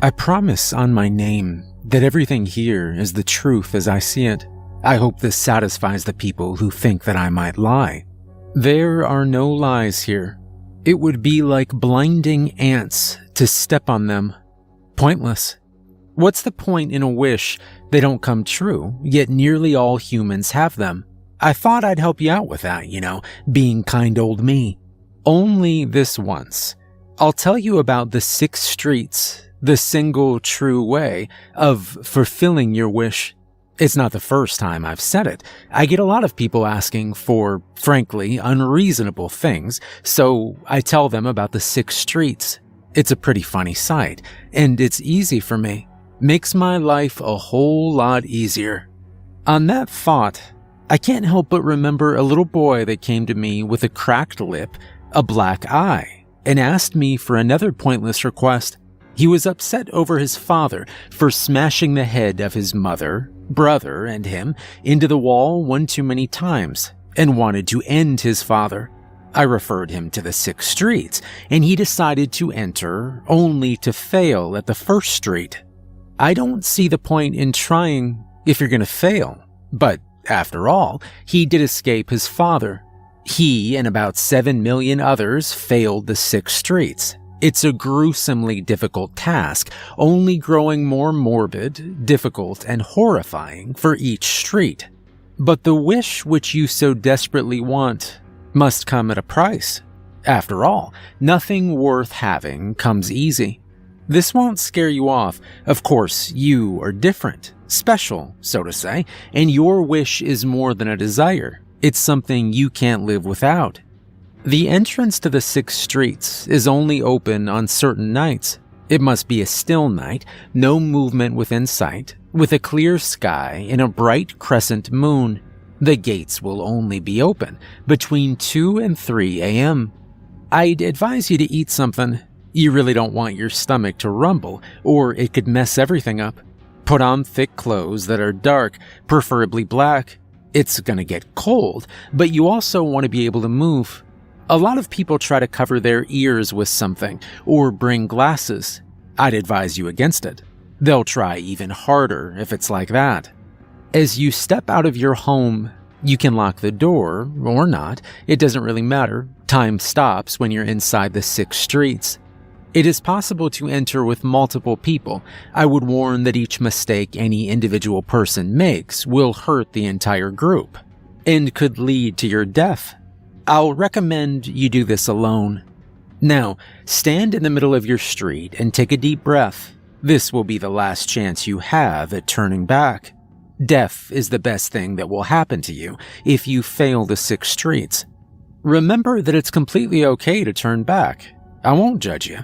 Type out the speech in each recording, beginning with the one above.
I promise on my name that everything here is the truth as I see it. I hope this satisfies the people who think that I might lie. There are no lies here. It would be like blinding ants to step on them. Pointless. What's the point in a wish they don't come true, yet nearly all humans have them? I thought I'd help you out with that, being kind old me. Only this once. I'll tell you about the 6 streets, the single true way of fulfilling your wish. It's not the first time I've said it. I get a lot of people asking for, frankly, unreasonable things, so I tell them about the 6 streets. It's a pretty funny sight, and it's easy for me. Makes my life a whole lot easier. On that thought, I can't help but remember a little boy that came to me with a cracked lip, a black eye, and asked me for another pointless request. He was upset over his father for smashing the head of his mother, brother, and him into the wall one too many times, and wanted to end his father. I referred him to the 6 streets, and he decided to enter, only to fail at the first street. I don't see the point in trying if you're going to fail, but after all, he did escape his father. He and about 7 million others failed the 6 streets. It's a gruesomely difficult task, only growing more morbid, difficult, and horrifying for each street. But the wish which you so desperately want must come at a price. After all, nothing worth having comes easy. This won't scare you off. Of course, you are different, special, so to say, and your wish is more than a desire. It's something you can't live without. The entrance to the 6 streets is only open on certain nights. It must be a still night, no movement within sight, with a clear sky and a bright crescent moon. The gates will only be open between 2 and 3 a.m. I'd advise you to eat something. You really don't want your stomach to rumble, or it could mess everything up. Put on thick clothes that are dark, preferably black. It's gonna get cold, but you also want to be able to move. A lot of people try to cover their ears with something, or bring glasses. I'd advise you against it. They'll try even harder if it's like that. As you step out of your home, you can lock the door, or not. It doesn't really matter. Time stops when you're inside the 6 streets. It is possible to enter with multiple people. I would warn that each mistake any individual person makes will hurt the entire group, and could lead to your death. I'll recommend you do this alone. Now, stand in the middle of your street and take a deep breath. This will be the last chance you have at turning back. Death is the best thing that will happen to you if you fail the 6 streets. Remember that it's completely okay to turn back. I won't judge you.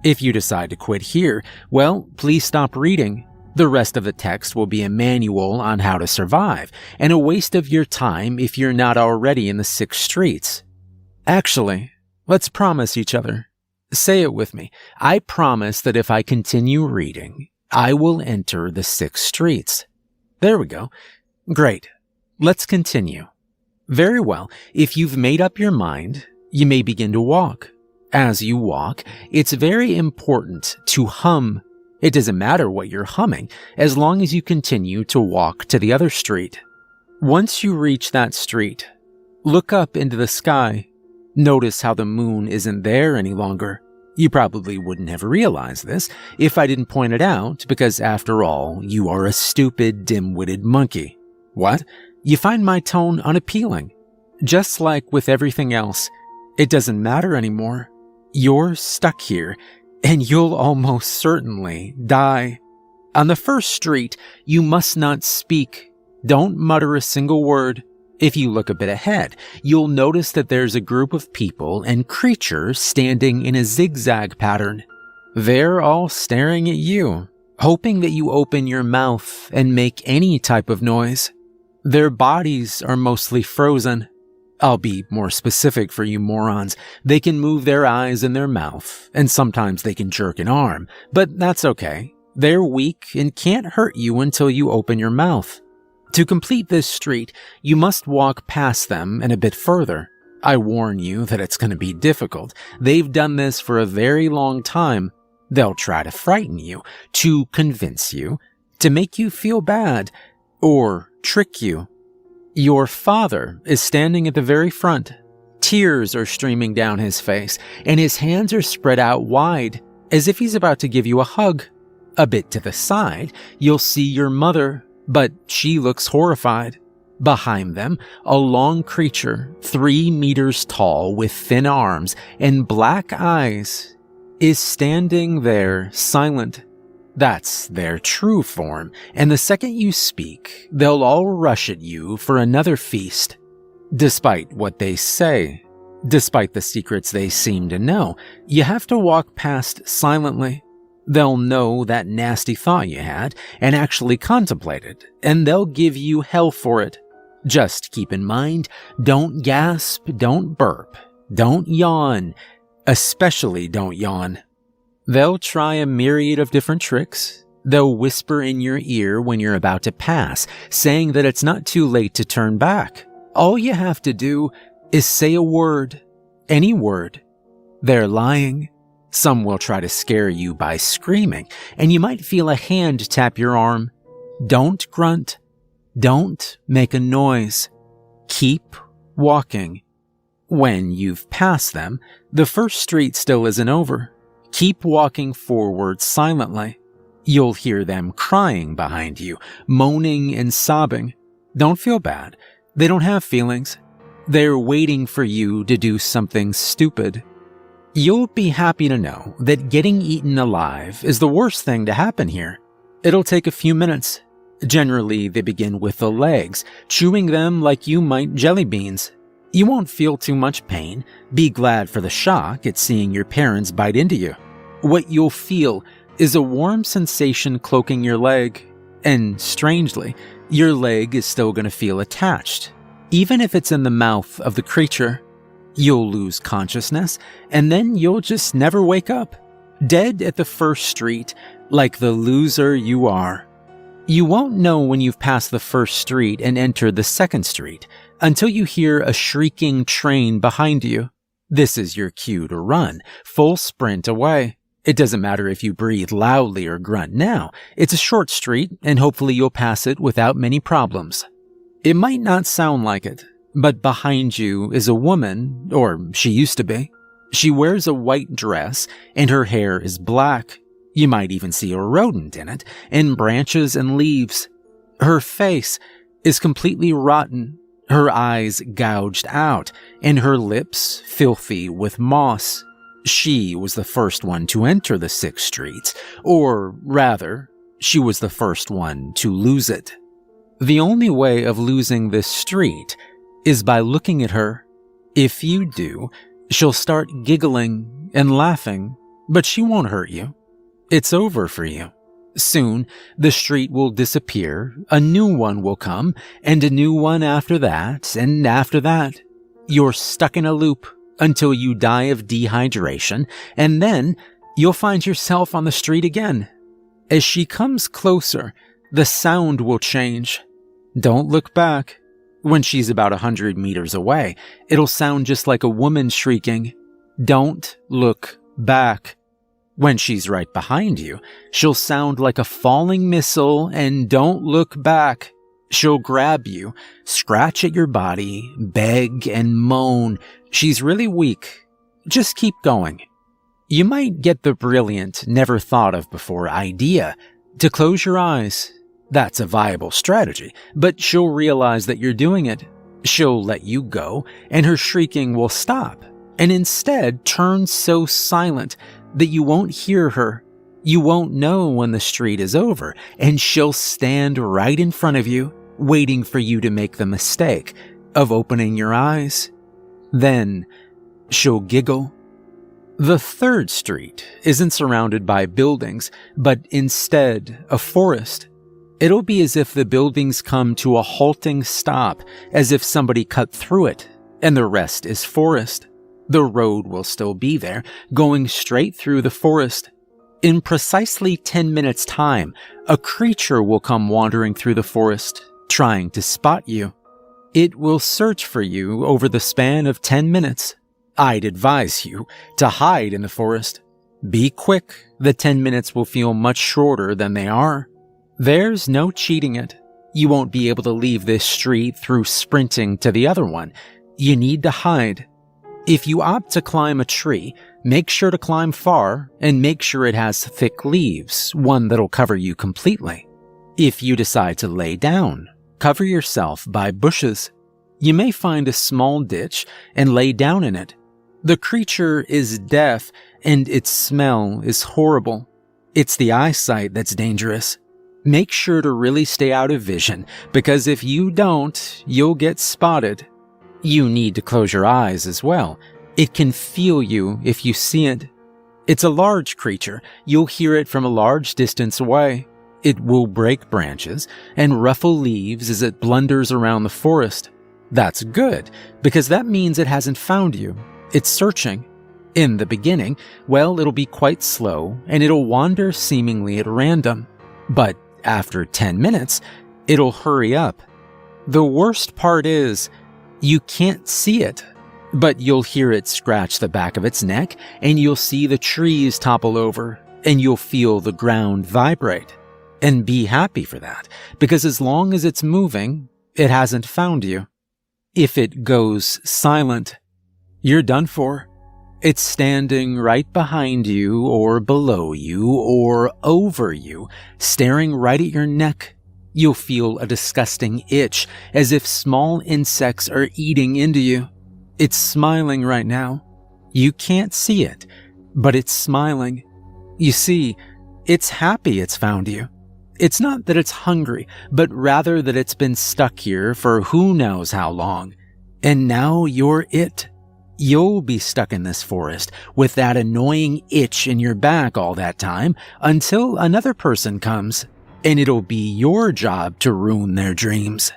If you decide to quit here, well, please stop reading. The rest of the text will be a manual on how to survive, and a waste of your time if you're not already in the 6 streets. Actually, let's promise each other. Say it with me. I promise that if I continue reading, I will enter the 6 streets. There we go. Great. Let's continue. Very well. If you've made up your mind, you may begin to walk. As you walk, it's very important to hum. It doesn't matter what you're humming, as long as you continue to walk to the other street. Once you reach that street, look up into the sky. Notice how the moon isn't there any longer. You probably wouldn't have realized this if I didn't point it out, because after all, you are a stupid, dim-witted monkey. What? You find my tone unappealing? Just like with everything else, it doesn't matter anymore. You're stuck here, and you'll almost certainly die. On the first street, you must not speak. Don't mutter a single word. If you look a bit ahead, you'll notice that there's a group of people and creatures standing in a zigzag pattern. They're all staring at you, hoping that you open your mouth and make any type of noise. Their bodies are mostly frozen. I'll be more specific for you morons. They can move their eyes and their mouth, and sometimes they can jerk an arm, but that's okay. They're weak and can't hurt you until you open your mouth. To complete this street, you must walk past them and a bit further. I warn you that it's going to be difficult. They've done this for a very long time. They'll try to frighten you, to convince you, to make you feel bad, or trick you. Your father is standing at the very front. Tears are streaming down his face, and his hands are spread out wide, as if he's about to give you a hug. A bit to the side, you'll see your mother, but she looks horrified. Behind them, a long creature, 3 meters tall with thin arms and black eyes, is standing there silent. That's their true form, and the second you speak, they'll all rush at you for another feast. Despite what they say, despite the secrets they seem to know, you have to walk past silently. They'll know that nasty thought you had and actually contemplate it, and they'll give you hell for it. Just keep in mind, don't gasp, don't burp, don't yawn, especially don't yawn. They'll try a myriad of different tricks. They'll whisper in your ear when you're about to pass, saying that it's not too late to turn back. All you have to do is say a word, any word. They're lying. Some will try to scare you by screaming, and you might feel a hand tap your arm. Don't grunt. Don't make a noise. Keep walking. When you've passed them, the first street still isn't over. Keep walking forward silently. You'll hear them crying behind you, moaning and sobbing. Don't feel bad. They don't have feelings. They're waiting for you to do something stupid. You'll be happy to know that getting eaten alive is the worst thing to happen here. It'll take a few minutes. Generally, they begin with the legs, chewing them like you might jelly beans. You won't feel too much pain. Be glad for the shock at seeing your parents bite into you. What you'll feel is a warm sensation cloaking your leg, and strangely, your leg is still going to feel attached, even if it's in the mouth of the creature. You'll lose consciousness, and then you'll just never wake up, dead at the first street, like the loser you are. You won't know when you've passed the first street and entered the second street until you hear a shrieking train behind you. This is your cue to run, full sprint away. It doesn't matter if you breathe loudly or grunt now. It's a short street, and hopefully you'll pass it without many problems. It might not sound like it, but behind you is a woman, or she used to be. She wears a white dress, and her hair is black. You might even see a rodent in it, and branches and leaves. Her face is completely rotten, her eyes gouged out, and her lips filthy with moss. She was the first one to enter the 6 streets, or rather, she was the first one to lose it. The only way of losing this street is by looking at her. If you do, she'll start giggling and laughing, but she won't hurt you. It's over for you. Soon, the street will disappear, a new one will come, and a new one after that, and after that. You're stuck in a loop until you die of dehydration, and then you'll find yourself on the street again. As she comes closer, the sound will change. Don't look back. When she's about 100 meters away, it'll sound just like a woman shrieking. Don't look back. When she's right behind you, she'll sound like a falling missile, and don't look back. She'll grab you, scratch at your body, beg and moan. She's really weak. Just keep going. You might get the brilliant, never thought of before idea to close your eyes. That's a viable strategy, but she'll realize that you're doing it. She'll let you go, and her shrieking will stop, and instead turn so silent that you won't hear her. You won't know when the street is over, and she'll stand right in front of you, waiting for you to make the mistake of opening your eyes. Then she'll giggle. The 3rd street isn't surrounded by buildings, but instead a forest. It'll be as if the buildings come to a halting stop, as if somebody cut through it, and the rest is forest. The road will still be there, going straight through the forest. In precisely 10 minutes' time, a creature will come wandering through the forest, trying to spot you. It will search for you over the span of 10 minutes. I'd advise you to hide in the forest. Be quick, the 10 minutes will feel much shorter than they are. There's no cheating it. You won't be able to leave this street through sprinting to the other one. You need to hide. If you opt to climb a tree, make sure to climb far and make sure it has thick leaves, one that'll cover you completely. If you decide to lay down, cover yourself by bushes. You may find a small ditch and lay down in it. The creature is deaf and its smell is horrible. It's the eyesight that's dangerous. Make sure to really stay out of vision, because if you don't, you'll get spotted. You need to close your eyes as well. It can feel you if you see it. It's a large creature. You'll hear it from a large distance away. It will break branches and ruffle leaves as it blunders around the forest. That's good, because that means it hasn't found you. It's searching. In the beginning, well, it'll be quite slow and it'll wander seemingly at random. But after 10 minutes, it'll hurry up. The worst part is, you can't see it, but you'll hear it scratch the back of its neck, and you'll see the trees topple over, and you'll feel the ground vibrate. And be happy for that, because as long as it's moving, it hasn't found you. If it goes silent, you're done for. It's standing right behind you, or below you, or over you, staring right at your neck. You'll feel a disgusting itch, as if small insects are eating into you. It's smiling right now. You can't see it, but it's smiling. You see, it's happy it's found you. It's not that it's hungry, but rather that it's been stuck here for who knows how long. And now you're it. You'll be stuck in this forest with that annoying itch in your back all that time until another person comes, and it'll be your job to ruin their dreams.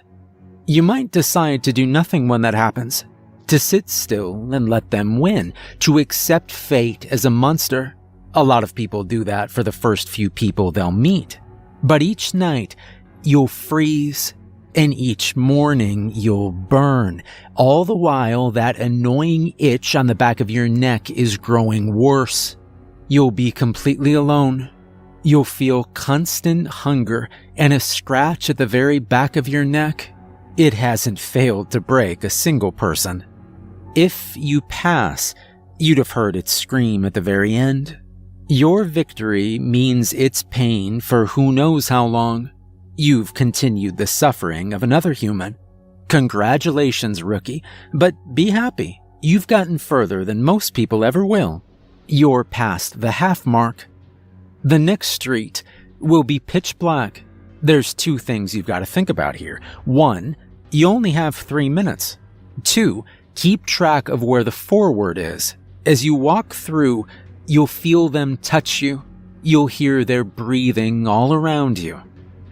You might decide to do nothing when that happens, to sit still and let them win, to accept fate as a monster. A lot of people do that for the first few people they'll meet. But each night, you'll freeze, and each morning you'll burn, all the while that annoying itch on the back of your neck is growing worse. You'll be completely alone. You'll feel constant hunger and a scratch at the very back of your neck. It hasn't failed to break a single person. If you pass, you'd have heard it scream at the very end. Your victory means its pain for who knows how long. You've continued the suffering of another human. Congratulations, rookie, but be happy. You've gotten further than most people ever will. You're past the half mark. The next street will be pitch black. There's two things you've got to think about here. 1, you only have 3 minutes. 2, keep track of where the forward is. As you walk through, you'll feel them touch you. You'll hear their breathing all around you.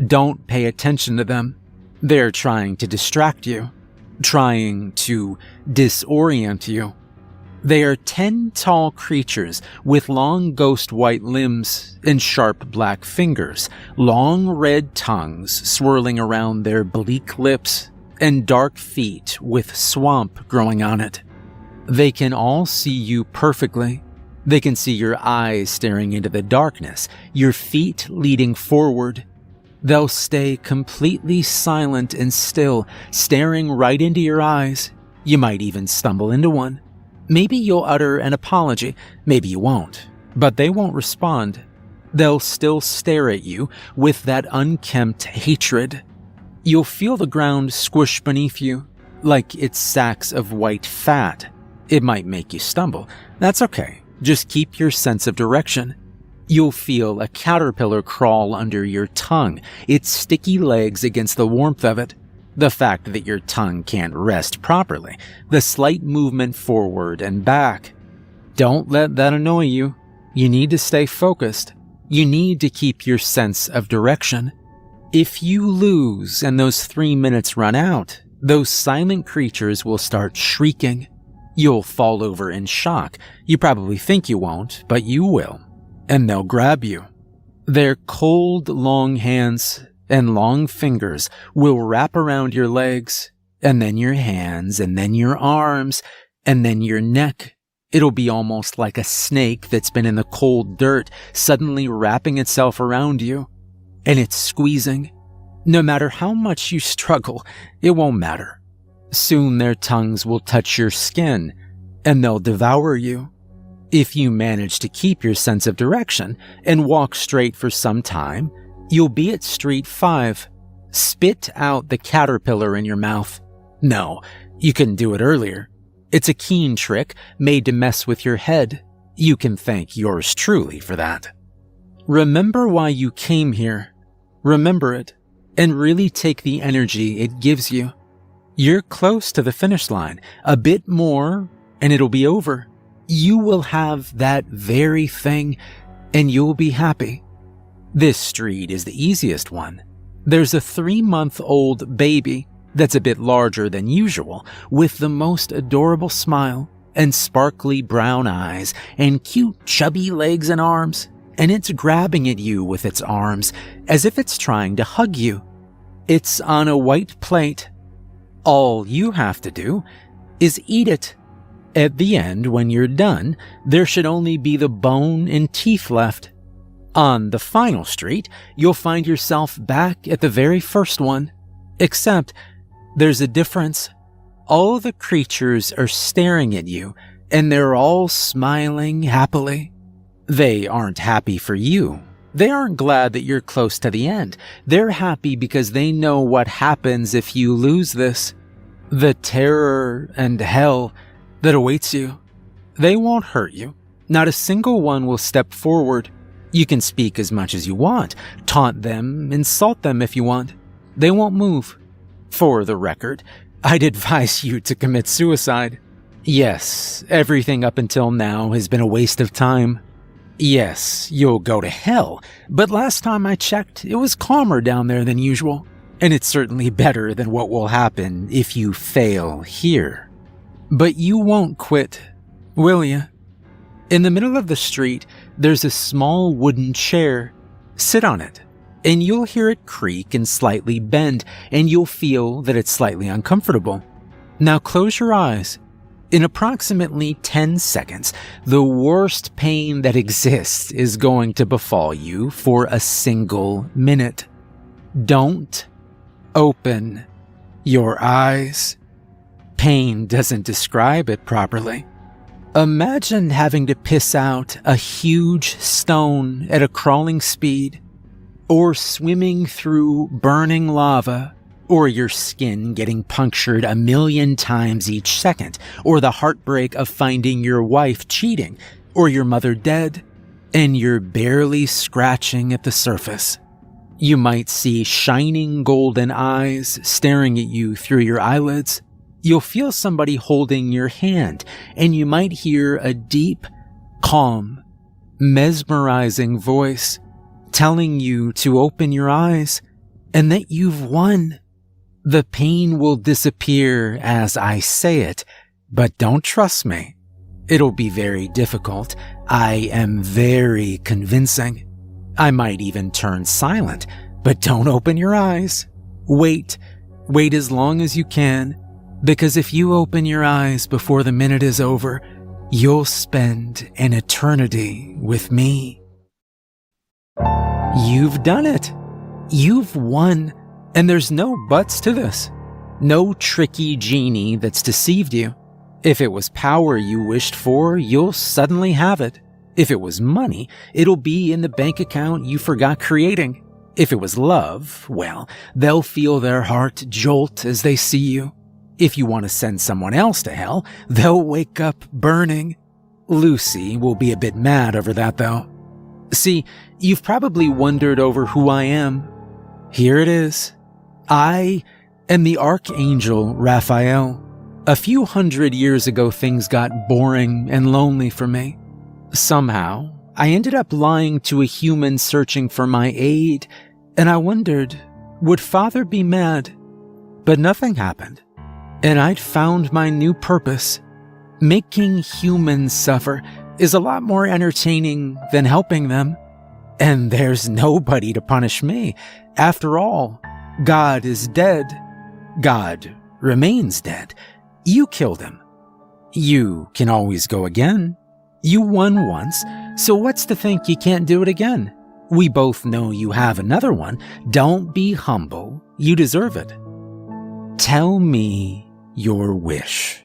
Don't pay attention to them. They're trying to distract you, trying to disorient you. They are 10 tall creatures with long ghost white limbs and sharp black fingers, long red tongues swirling around their bleak lips, and dark feet with swamp growing on it. They can all see you perfectly. They can see your eyes staring into the darkness, your feet leading forward. They'll stay completely silent and still, staring right into your eyes. You might even stumble into one. Maybe you'll utter an apology, maybe you won't, but they won't respond. They'll still stare at you with that unkempt hatred. You'll feel the ground squish beneath you, like it's sacks of white fat. It might make you stumble. That's okay. Just keep your sense of direction. You'll feel a caterpillar crawl under your tongue, its sticky legs against the warmth of it. The fact that your tongue can't rest properly, the slight movement forward and back. Don't let that annoy you. You need to stay focused. You need to keep your sense of direction. If you lose and those 3 minutes run out, those silent creatures will start shrieking. You'll fall over in shock. You probably think you won't, but you will. And they'll grab you. Their cold, long hands and long fingers will wrap around your legs, and then your hands, and then your arms, and then your neck, It'll be almost like a snake that's been in the cold dirt suddenly wrapping itself around you, and it's squeezing. No matter how much you struggle, it won't matter. Soon their tongues will touch your skin, and they'll devour you. If you manage to keep your sense of direction and walk straight for some time, you'll be at Street 5. Spit out the caterpillar in your mouth. No, you couldn't do it earlier. It's a keen trick made to mess with your head. You can thank yours truly for that. Remember why you came here. Remember it, and really take the energy it gives you. You're close to the finish line. A bit more, and it'll be over. You will have that very thing, and you'll be happy. This street is the easiest one. There's a 3-month-old baby that's a bit larger than usual, with the most adorable smile and sparkly brown eyes and cute chubby legs and arms, and it's grabbing at you with its arms as if it's trying to hug you. It's on a white plate. All you have to do is eat it. At the end, when you're done, there should only be the bone and teeth left. On the final street, you'll find yourself back at the very first one, except there's a difference. All the creatures are staring at you, and they're all smiling happily. They aren't happy for you. They aren't glad that you're close to the end. They're happy because they know what happens if you lose this. The terror and hell that awaits you. They won't hurt you. Not a single one will step forward. You can speak as much as you want, taunt them, insult them if you want. They won't move. For the record, I'd advise you to commit suicide. Yes, everything up until now has been a waste of time. Yes, you'll go to hell, but last time I checked, it was calmer down there than usual, and it's certainly better than what will happen if you fail here. But you won't quit, will you? In the middle of the street, there's a small wooden chair. Sit on it, and you'll hear it creak and slightly bend, and you'll feel that it's slightly uncomfortable. Now close your eyes. In approximately 10 seconds, the worst pain that exists is going to befall you for a single minute. Don't open your eyes. Pain doesn't describe it properly. Imagine having to piss out a huge stone at a crawling speed, or swimming through burning lava, or your skin getting punctured 1,000,000 times each second, or the heartbreak of finding your wife cheating, or your mother dead, and you're barely scratching at the surface. You might see shining golden eyes staring at you through your eyelids. You'll feel somebody holding your hand, and you might hear a deep, calm, mesmerizing voice telling you to open your eyes and that you've won. The pain will disappear as I say it, but don't trust me. It'll be very difficult. I am very convincing. I might even turn silent, but don't open your eyes. Wait as long as you can, because if you open your eyes before the minute is over, you'll spend an eternity with me. You've done it. You've won, and there's no buts to this. No tricky genie that's deceived you. If it was power you wished for, you'll suddenly have it. If it was money, it'll be in the bank account you forgot creating. If it was love, well, they'll feel their heart jolt as they see you. If you want to send someone else to hell, they'll wake up burning. Lucy will be a bit mad over that, though. See, you've probably wondered over who I am. Here it is. I am the Archangel Raphael. A few hundred years ago, things got boring and lonely for me. Somehow, I ended up lying to a human searching for my aid, and I wondered, would Father be mad? But nothing happened, and I'd found my new purpose. Making humans suffer is a lot more entertaining than helping them. And there's nobody to punish me. After all, God is dead. God remains dead. You killed him. You can always go again. You won once, so what's to think you can't do it again? We both know you have another one. Don't be humble. You deserve it. Tell me your wish.